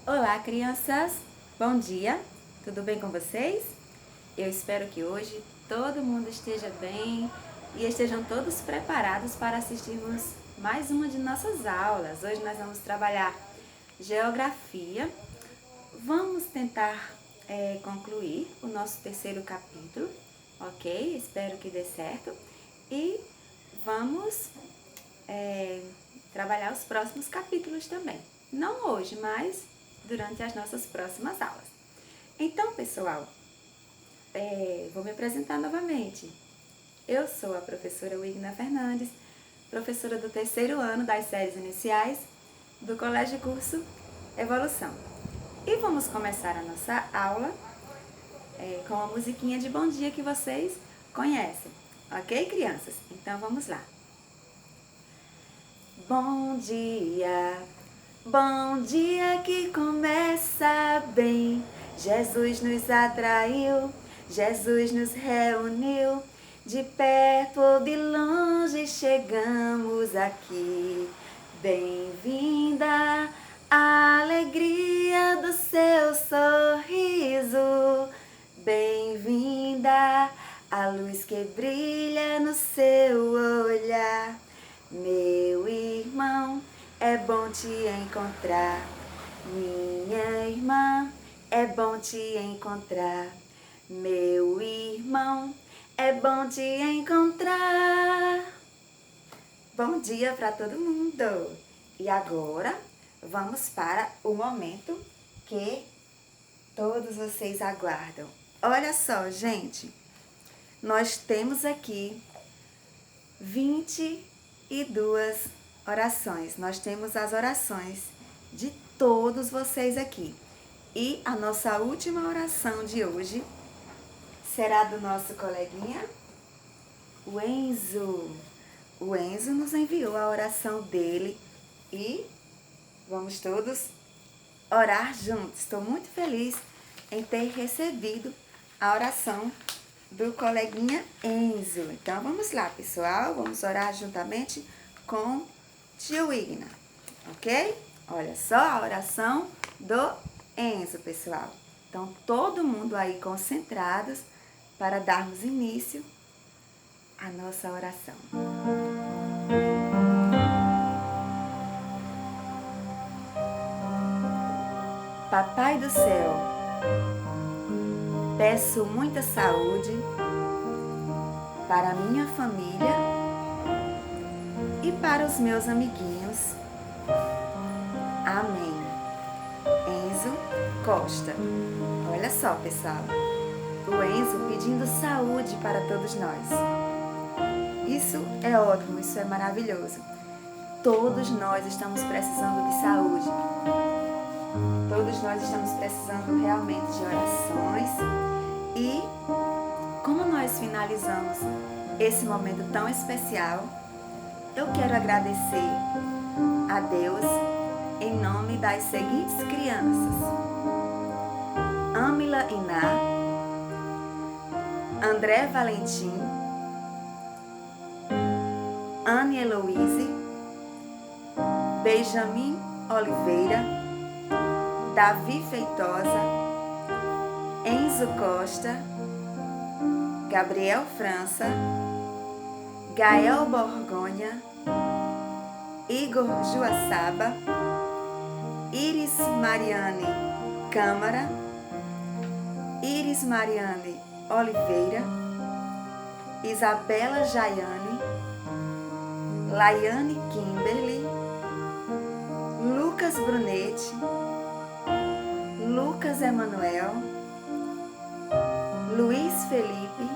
Olá, crianças! Bom dia! Tudo bem com vocês? Eu espero que hoje todo mundo esteja bem e estejam todos preparados para assistirmos mais uma de nossas aulas. Hoje nós vamos trabalhar geografia. Vamos tentar concluir o nosso terceiro capítulo, ok? Espero que dê certo. E vamos trabalhar os próximos capítulos também. Não hoje, mas durante as nossas próximas aulas. Então, pessoal, vou me apresentar novamente. Eu sou a professora Wigna Fernandes, professora do terceiro ano das séries iniciais do Colégio Curso Evolução. E vamos começar a nossa aula com a musiquinha de bom dia que vocês conhecem. Ok, crianças? Então, vamos lá. Bom dia que começa bem. Jesus nos atraiu, Jesus nos reuniu. De perto ou de longe chegamos aqui. Bem-vinda à alegria do seu sorriso. Bem-vinda à luz que brilha no seu olhar. Meu irmão, é bom te encontrar. Minha irmã, é bom te encontrar. Meu irmão, é bom te encontrar. Bom dia para todo mundo! E agora, vamos para o momento que todos vocês aguardam. Olha só, gente, nós temos aqui 22 orações. Nós temos as orações de todos vocês aqui. E a nossa última oração de hoje será do nosso coleguinha, o Enzo. O Enzo nos enviou a oração dele e vamos todos orar juntos. Estou muito feliz em ter recebido a oração do coleguinha Enzo. Então, vamos lá, pessoal. Vamos orar juntamente com tio Wigna, ok? Olha só a oração do Enzo, pessoal. Então, todo mundo aí concentrados para darmos início à nossa oração. Papai do céu, peço muita saúde para minha família e para os meus amiguinhos. Amém. Enzo Costa. Olha só, pessoal. O Enzo pedindo saúde para todos nós. Isso é ótimo, isso é maravilhoso. Todos nós estamos precisando de saúde. Todos nós estamos precisando realmente de orações. E como nós finalizamos esse momento tão especial, eu quero agradecer a Deus em nome das seguintes crianças: Amila Iná, André Valentim, Anne Heloise, Benjamin Oliveira, Davi Feitosa, Enzo Costa, Gabriel França, Gael Borgonha, Igor Juaçaba, Iris Mariane Câmara, Iris Mariane Oliveira, Isabela Jaiane, Laiane Kimberly, Lucas Brunetti, Lucas Emanuel, Luiz Felipe,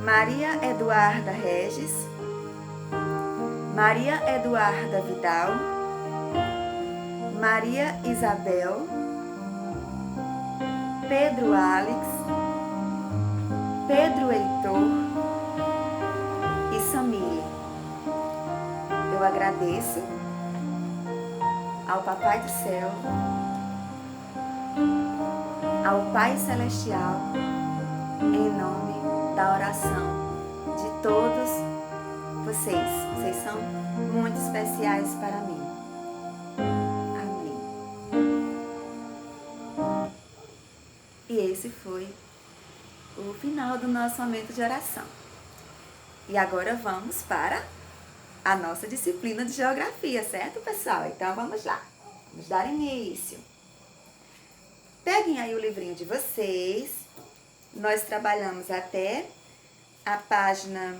Maria Eduarda Regis, Maria Eduarda Vidal, Maria Isabel, Pedro Alex, Pedro Heitor e Samile. Eu agradeço ao Papai do Céu, ao Pai Celestial, em nome da oração de todos vocês. Vocês são muito especiais para mim. Amém. esse foi o final do nosso momento de oração. E agora vamos para a nossa disciplina de geografia, certo, pessoal? Então vamos lá, vamos dar início. Peguem aí o livrinho de vocês. Nós trabalhamos até a página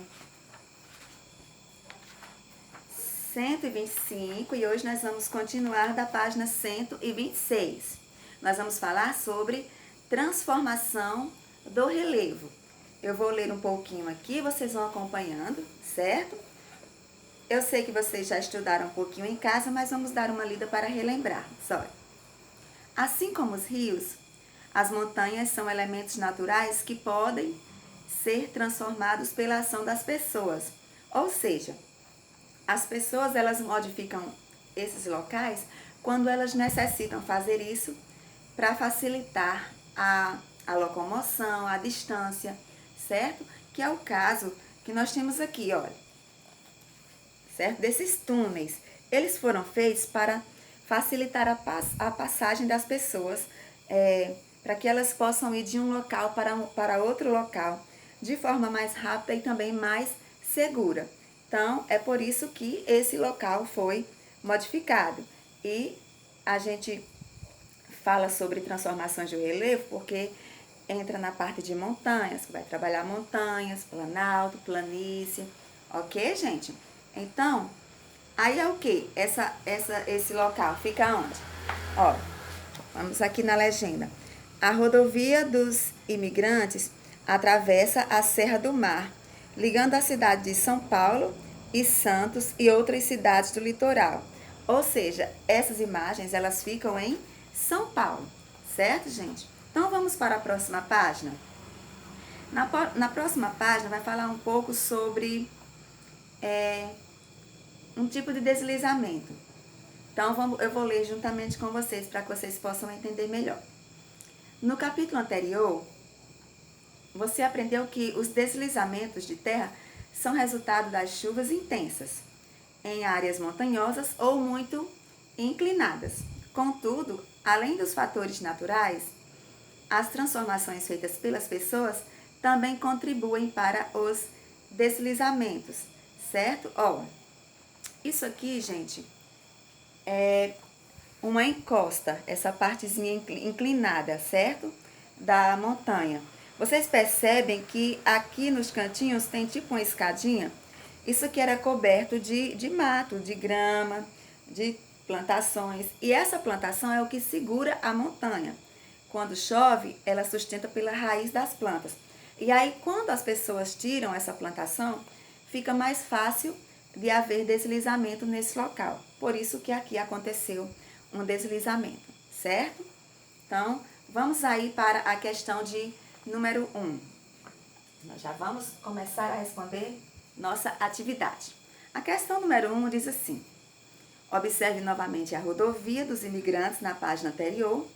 125 e hoje nós vamos continuar da página 126. Nós vamos falar sobre transformação do relevo. Eu vou ler um pouquinho aqui, vocês vão acompanhando, certo? Eu sei que vocês já estudaram um pouquinho em casa, mas vamos dar uma lida para relembrar. Olha. Assim como os rios, as montanhas são elementos naturais que podem ser transformados pela ação das pessoas. Ou seja, as pessoas elas modificam esses locais quando elas necessitam fazer isso para facilitar a locomoção, a distância, certo? Que é o caso que nós temos aqui, olha, certo? Desses túneis. Eles foram feitos para facilitar a passagem das pessoas, para que elas possam ir de um local para outro local de forma mais rápida e também mais segura. Então, é por isso que esse local foi modificado. E a gente fala sobre transformações de relevo porque entra na parte de montanhas, que vai trabalhar montanhas, planalto, planície, ok, gente? Então, aí é o que? Esse local fica onde? Ó, vamos aqui na legenda. A rodovia dos imigrantes atravessa a Serra do Mar, ligando a cidade de São Paulo e Santos e outras cidades do litoral. Ou seja, essas imagens elas ficam em São Paulo, certo, gente? Então vamos para a próxima página. Na próxima página vai falar um pouco sobre um tipo de deslizamento. Então eu vou ler juntamente com vocês para que vocês possam entender melhor. No capítulo anterior, você aprendeu que os deslizamentos de terra são resultado das chuvas intensas em áreas montanhosas ou muito inclinadas. Contudo, além dos fatores naturais, as transformações feitas pelas pessoas também contribuem para os deslizamentos, certo? Ó, isso aqui, gente, é uma encosta, essa partezinha inclinada, certo? Da montanha. Vocês percebem que aqui nos cantinhos tem tipo uma escadinha? Isso aqui era coberto de mato, de grama, de plantações. E essa plantação é o que segura a montanha. Quando chove, ela sustenta pela raiz das plantas. E aí, quando as pessoas tiram essa plantação, fica mais fácil de haver deslizamento nesse local. Por isso que aqui aconteceu um deslizamento, certo? Então, vamos aí para a questão de número 1. Nós já vamos começar a responder nossa atividade. A questão número 1 diz assim: observe novamente a rodovia dos imigrantes na página anterior.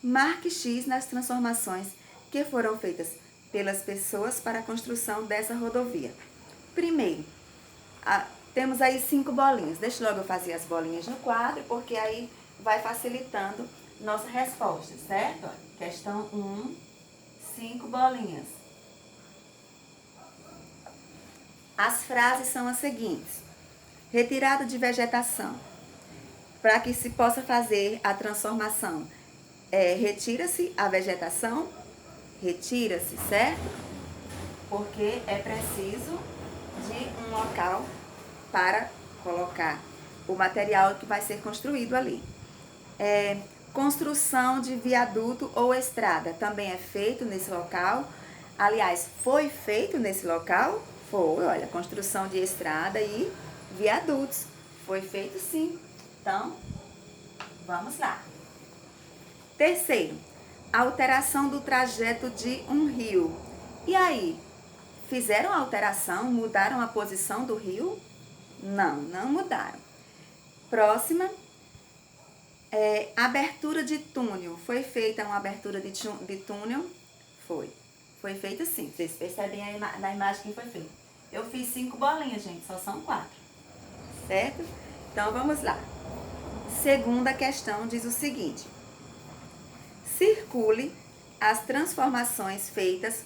Marque X nas transformações que foram feitas pelas pessoas para a construção dessa rodovia. Primeiro, temos aí 5 bolinhas. Deixa logo eu fazer as bolinhas no quadro, porque aí vai facilitando nossa resposta, certo? Questão 1, 5 bolinhas. As frases são as seguintes: retirada de vegetação. Para que se possa fazer a transformação, retira-se a vegetação, retira-se, certo? Porque é preciso de um local para colocar o material que vai ser construído ali. Construção de viaduto ou estrada também é feito nesse local. Aliás, foi feito nesse local? Foi, olha, construção de estrada e viadutos. Foi feito sim. Então, vamos lá. Terceiro, alteração do trajeto de um rio. E aí, fizeram a alteração, mudaram a posição do rio? Não, não mudaram. Próxima, abertura de túnel. Foi feita uma abertura de túnel? Foi. Foi feita sim. Vocês percebem aí na imagem que foi feita. Eu fiz 5 bolinhas, gente, só são 4. Certo? Então, vamos lá. Segunda questão diz o seguinte: circule as transformações feitas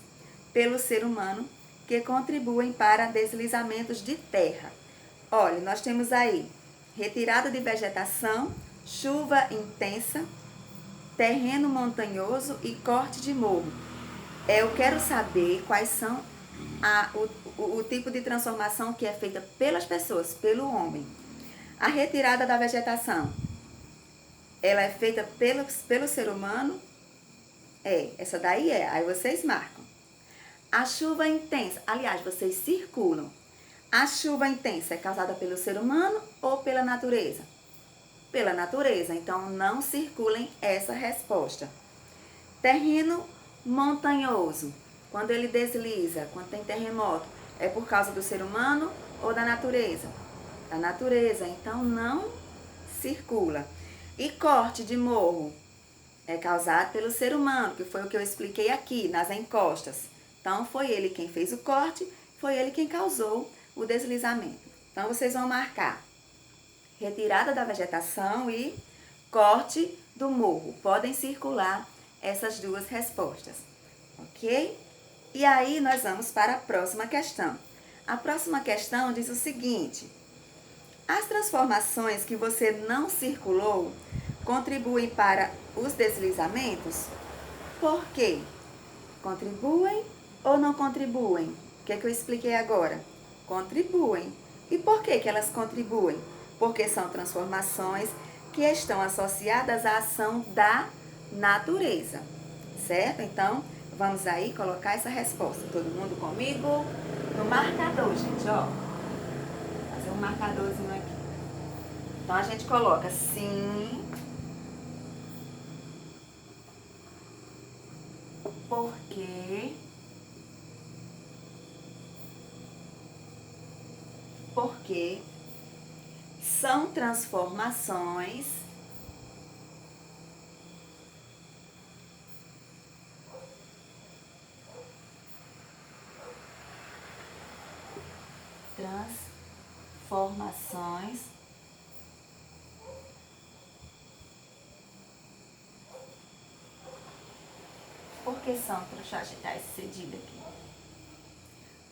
pelo ser humano que contribuem para deslizamentos de terra. Olha, nós temos aí retirada de vegetação, chuva intensa, terreno montanhoso e corte de morro. Eu quero saber quais são o tipo de transformação que é feita pelas pessoas, pelo homem. A retirada da vegetação, ela é feita pelo ser humano? Essa daí é. Aí vocês marcam. A chuva intensa, aliás, vocês circulam. A chuva intensa é causada pelo ser humano ou pela natureza? Pela natureza, então não circulem essa resposta. Terreno montanhoso, quando ele desliza, quando tem terremoto, é por causa do ser humano ou da natureza? Da natureza, então não circula. E corte de morro é causado pelo ser humano, que foi o que eu expliquei aqui nas encostas. Então foi ele quem fez o corte, foi ele quem causou o deslizamento. Então vocês vão marcar retirada da vegetação e corte do morro. Podem circular essas duas respostas, ok? E aí nós vamos para a próxima questão. A próxima questão diz o seguinte: as transformações que você não circulou contribuem para os deslizamentos? Por quê? Contribuem ou não contribuem? O que é que eu expliquei agora? Contribuem. E por que que elas contribuem? Porque são transformações que estão associadas à ação da natureza, certo? Então, vamos aí colocar essa resposta. Todo mundo comigo? No marcador, gente, ó. Vou fazer um marcadorzinho aqui. Então, a gente coloca sim, porque são transformações deixa eu ajeitar esse cedido aqui.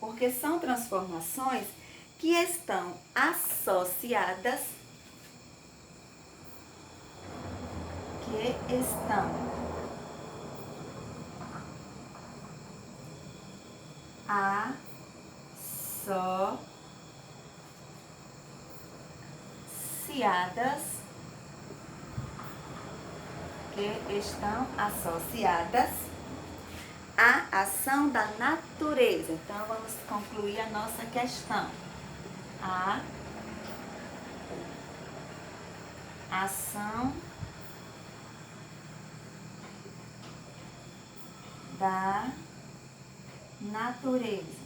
Porque são transformações que estão associadas associadas à ação da natureza. Então, vamos concluir a nossa questão. A ação da natureza.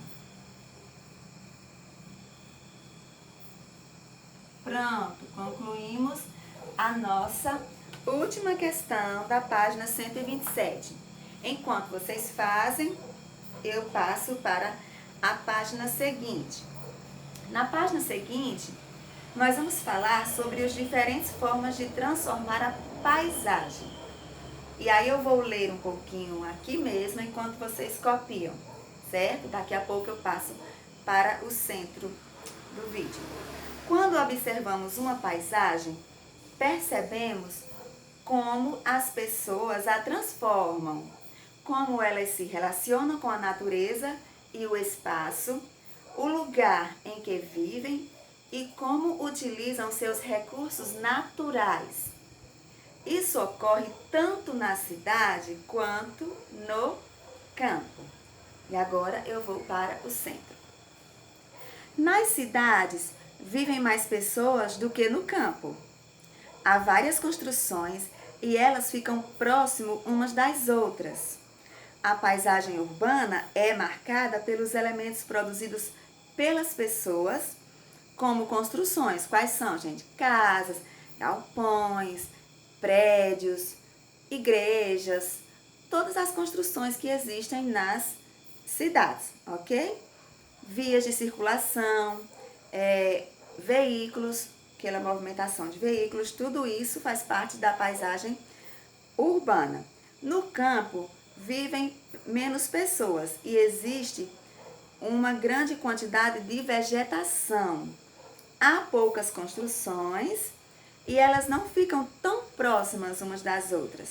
Pronto, concluímos a nossa última questão da página 127. Enquanto vocês fazem, eu passo para a página seguinte. Na página seguinte, nós vamos falar sobre as diferentes formas de transformar a paisagem. E aí eu vou ler um pouquinho aqui mesmo, enquanto vocês copiam, certo? Daqui a pouco eu passo para o centro do vídeo. Quando observamos uma paisagem, percebemos como as pessoas a transformam, como elas se relacionam com a natureza e o espaço, o lugar em que vivem e como utilizam seus recursos naturais. Isso ocorre tanto na cidade quanto no campo. E agora eu vou para o centro. Nas cidades vivem mais pessoas do que no campo. Há várias construções e elas ficam próximo umas das outras. A paisagem urbana é marcada pelos elementos produzidos pelas pessoas, como construções. Quais são, gente? Casas, galpões, prédios, igrejas, todas as construções que existem nas cidades, ok? Vias de circulação, veículos, aquela movimentação de veículos, tudo isso faz parte da paisagem urbana. No campo, vivem menos pessoas e existe uma grande quantidade de vegetação. Há poucas construções e elas não ficam tão próximas umas das outras.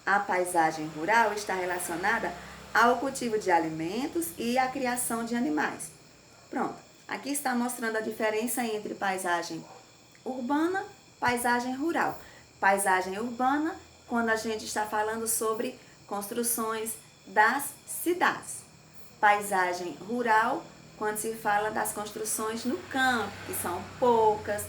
A paisagem rural está relacionada ao cultivo de alimentos e à criação de animais. Pronto, aqui está mostrando a diferença entre paisagem urbana e paisagem rural. Paisagem urbana, quando a gente está falando sobre construções das cidades. Paisagem rural, quando se fala das construções no campo, que são poucas,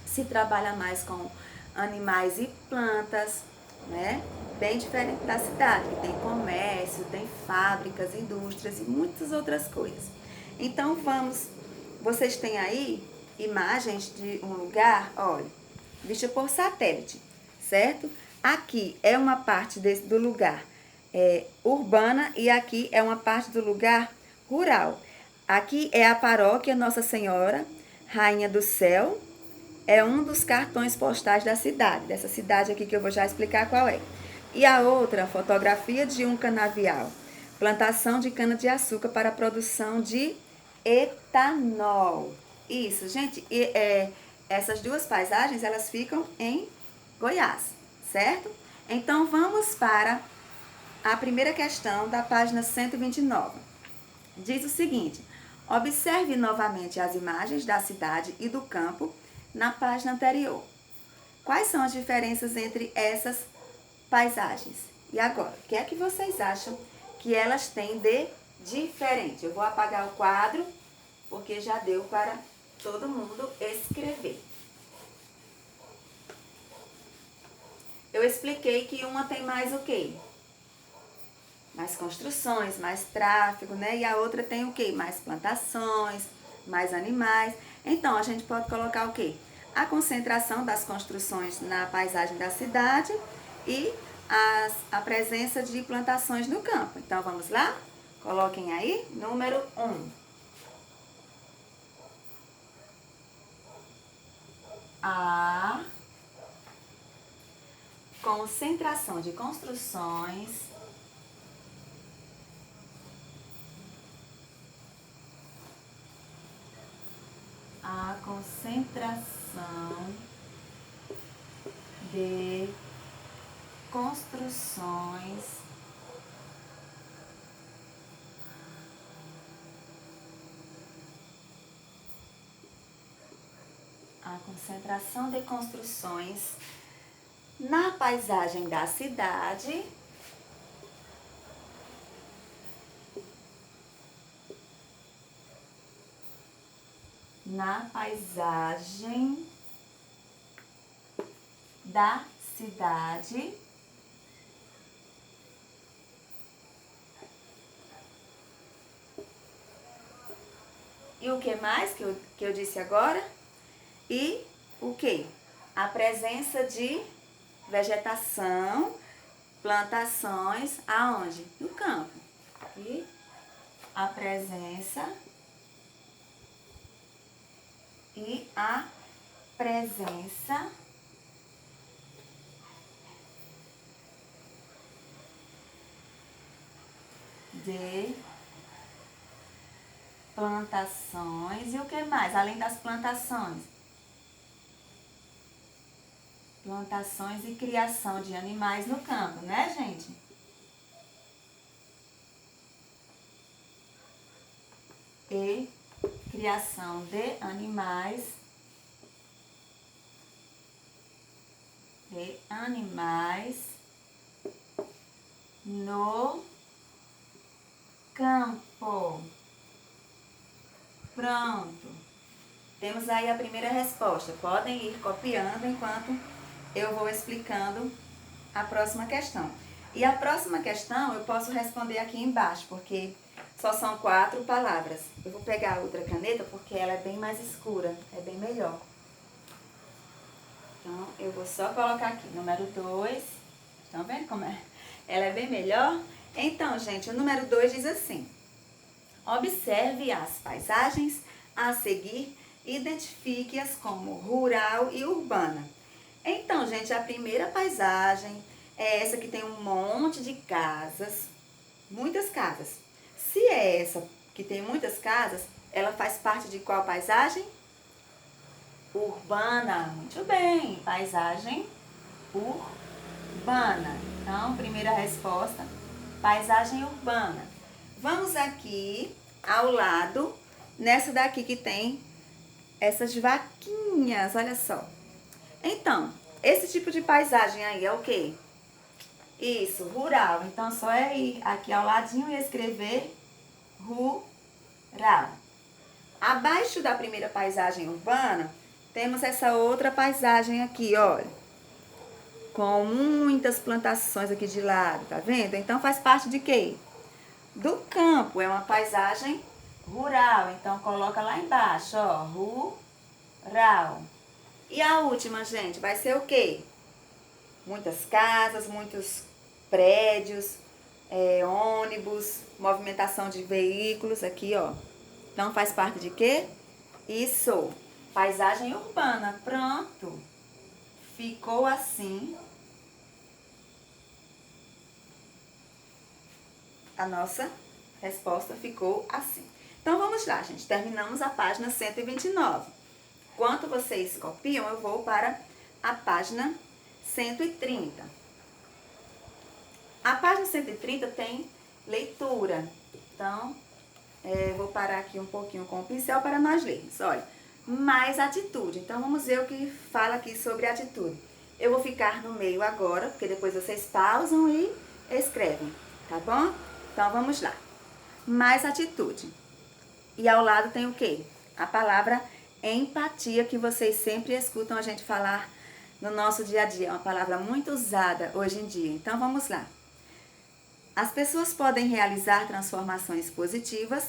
se trabalha mais com animais e plantas, né? Bem diferente da cidade, que tem comércio, tem fábricas, indústrias e muitas outras coisas. Então vocês têm aí imagens de um lugar, olha, visto por satélite, certo? Aqui é uma parte do lugar urbana e aqui é uma parte do lugar rural. Aqui é a paróquia Nossa Senhora, Rainha do Céu, é um dos cartões postais da cidade, dessa cidade aqui que eu vou já explicar qual é. E a outra, fotografia de um canavial, plantação de cana-de-açúcar para a produção de etanol. Isso, gente, essas duas paisagens, elas ficam em Goiás, certo? Então, vamos para a primeira questão da página 129. Diz o seguinte: observe novamente as imagens da cidade e do campo na página anterior. Quais são as diferenças entre essas paisagens? E agora, o que é que vocês acham que elas têm de diferente? Eu vou apagar o quadro, porque já deu para todo mundo escrever. Eu expliquei que uma tem mais o quê? Mais construções, mais tráfego, né? E a outra tem o quê? Mais plantações, mais animais. Então, a gente pode colocar o quê? A concentração das construções na paisagem da cidade e a presença de plantações no campo. Então, vamos lá? Coloquem aí, número 1. A concentração de construções de construções na paisagem da cidade e o que mais que eu disse agora? E o que? A presença de vegetação, plantações, aonde? No campo. E a presença de plantações. E o que mais? Além das plantações? Plantações e criação de animais no campo, né, gente? E criação de animais no campo. Pronto. Temos aí a primeira resposta. Podem ir copiando enquanto eu vou explicando a próxima questão. E a próxima questão eu posso responder aqui embaixo, porque só são 4 palavras. Eu vou pegar outra caneta porque ela é bem mais escura, é bem melhor. Então, eu vou só colocar aqui, número 2. Estão vendo como é? Ela é bem melhor? Então, gente, o número 2 diz assim: observe as paisagens a seguir e identifique-as como rural e urbana. Então, gente, a primeira paisagem é essa que tem um monte de casas, Muitas casas. Se é essa que tem muitas casas, ela faz parte de qual paisagem? Urbana. Muito bem, paisagem urbana. Então, primeira resposta, paisagem urbana. Vamos aqui ao lado, nessa daqui que tem essas vaquinhas, olha só. Então, esse tipo de paisagem aí é o quê? Isso, rural. Então, só é ir aqui ao ladinho e escrever rural. Abaixo da primeira paisagem urbana, temos essa outra paisagem aqui, olha. Com muitas plantações aqui de lado, tá vendo? Então, faz parte de quê? Do campo. É uma paisagem rural. Então, coloca lá embaixo, ó, rural. E a última, gente, vai ser o quê? Muitas casas, muitos prédios, ônibus, movimentação de veículos aqui, ó. Então, faz parte de quê? Isso, paisagem urbana. Pronto. Ficou assim. A nossa resposta ficou assim. Então, vamos lá, gente. Terminamos a página 129. Enquanto vocês copiam, eu vou para a página 130. A página 130 tem leitura. Então, vou parar aqui um pouquinho com o pincel para nós lermos. Olha, mais atitude. Então, vamos ver o que fala aqui sobre atitude. Eu vou ficar no meio agora, porque depois vocês pausam e escrevem, tá bom? Então, vamos lá. Mais atitude. E ao lado tem o quê? A palavra empatia, que vocês sempre escutam a gente falar no nosso dia a dia. É uma palavra muito usada hoje em dia. Então, vamos lá. As pessoas podem realizar transformações positivas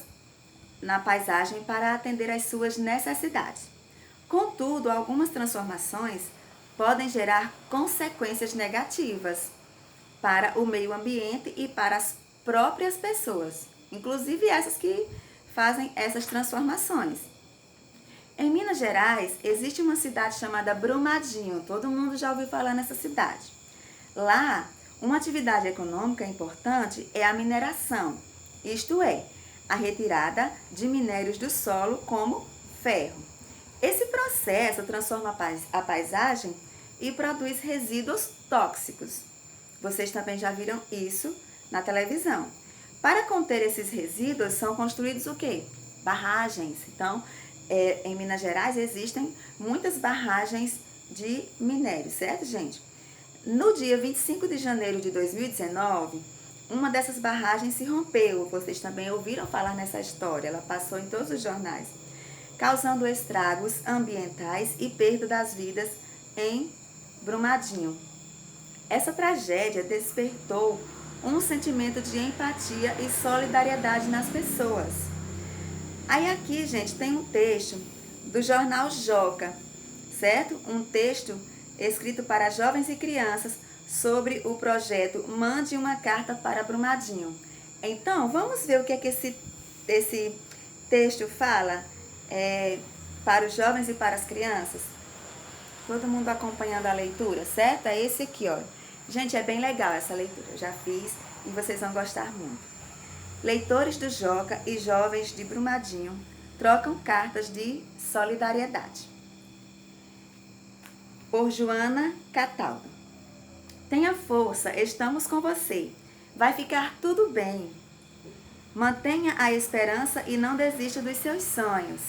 na paisagem para atender às suas necessidades. Contudo, algumas transformações podem gerar consequências negativas para o meio ambiente e para as próprias pessoas, inclusive essas que fazem essas transformações. Em Minas Gerais, existe uma cidade chamada Brumadinho. Todo mundo já ouviu falar nessa cidade. Lá, uma atividade econômica importante é a mineração, isto é, a retirada de minérios do solo como ferro. Esse processo transforma a paisagem e produz resíduos tóxicos. Vocês também já viram isso na televisão. Para conter esses resíduos, são construídos o quê? Barragens. Então, em Minas Gerais existem muitas barragens de minério, certo, gente? No dia 25 de janeiro de 2019, uma dessas barragens se rompeu. Vocês também ouviram falar nessa história, ela passou em todos os jornais, causando estragos ambientais e perda das vidas em Brumadinho. Essa tragédia despertou um sentimento de empatia e solidariedade nas pessoas. Aí aqui, gente, tem um texto do jornal Joca, certo? Um texto escrito para jovens e crianças sobre o projeto Mande uma Carta para Brumadinho. Então, vamos ver o que é que esse texto fala para os jovens e para as crianças? Todo mundo acompanhando a leitura, certo? É esse aqui, ó. Gente, é bem legal essa leitura, eu já fiz e vocês vão gostar muito. Leitores do Joca e jovens de Brumadinho trocam cartas de solidariedade. Por Joana Cataldo. Tenha força, estamos com você. Vai ficar tudo bem. Mantenha a esperança e não desista dos seus sonhos.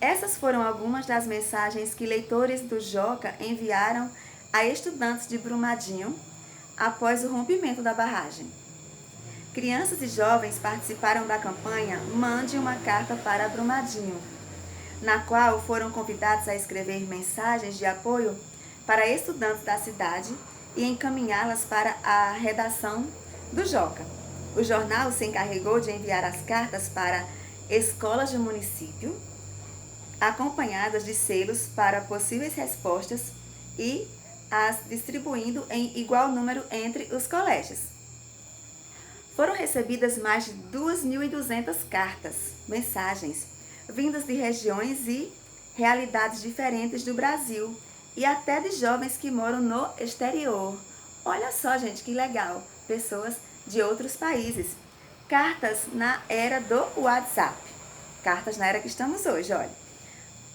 Essas foram algumas das mensagens que leitores do Joca enviaram a estudantes de Brumadinho após o rompimento da barragem. Crianças e jovens participaram da campanha Mande uma Carta para Brumadinho, na qual foram convidados a escrever mensagens de apoio para estudantes da cidade e encaminhá-las para a redação do Joca. O jornal se encarregou de enviar as cartas para escolas do município, acompanhadas de selos para possíveis respostas e as distribuindo em igual número entre os colégios. Foram recebidas mais de 2.200 cartas, mensagens, vindas de regiões e realidades diferentes do Brasil e até de jovens que moram no exterior. Olha só, gente, que legal! Pessoas de outros países. Cartas na era do WhatsApp. Cartas na era que estamos hoje, olha.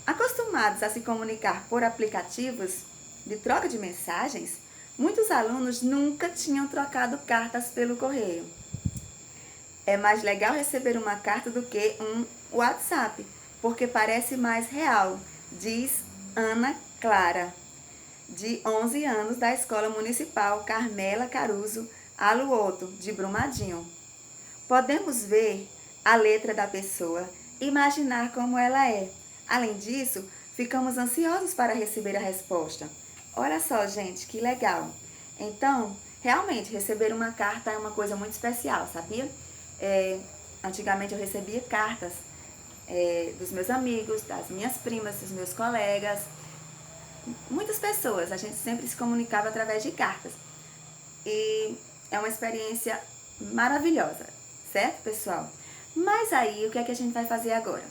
Acostumados a se comunicar por aplicativos de troca de mensagens, muitos alunos nunca tinham trocado cartas pelo correio. É mais legal receber uma carta do que um WhatsApp, porque parece mais real, diz Ana Clara, de 11 anos, da Escola Municipal Carmela Caruso Aluoto, de Brumadinho. Podemos ver a letra da pessoa, imaginar como ela é. Além disso, ficamos ansiosos para receber a resposta. Olha só, gente, que legal. Então, realmente, receber uma carta é uma coisa muito especial, sabia? Antigamente eu recebia cartas dos meus amigos, das minhas primas, dos meus colegas. Muitas pessoas, a gente sempre se comunicava através de cartas. E é uma experiência maravilhosa, certo, pessoal? Mas aí, o que é que a gente vai fazer agora?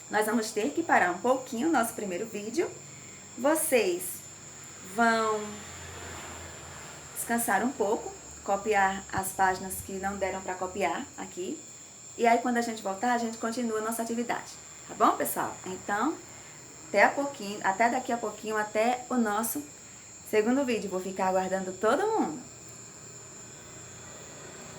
Nós vamos ter que parar um pouquinho o nosso primeiro vídeo. Vocês vão descansar um pouco, copiar as páginas que não deram para copiar aqui. E aí, quando a gente voltar, a gente continua a nossa atividade. Tá bom, pessoal? Então, até daqui a pouquinho, até o nosso segundo vídeo. Vou ficar aguardando todo mundo.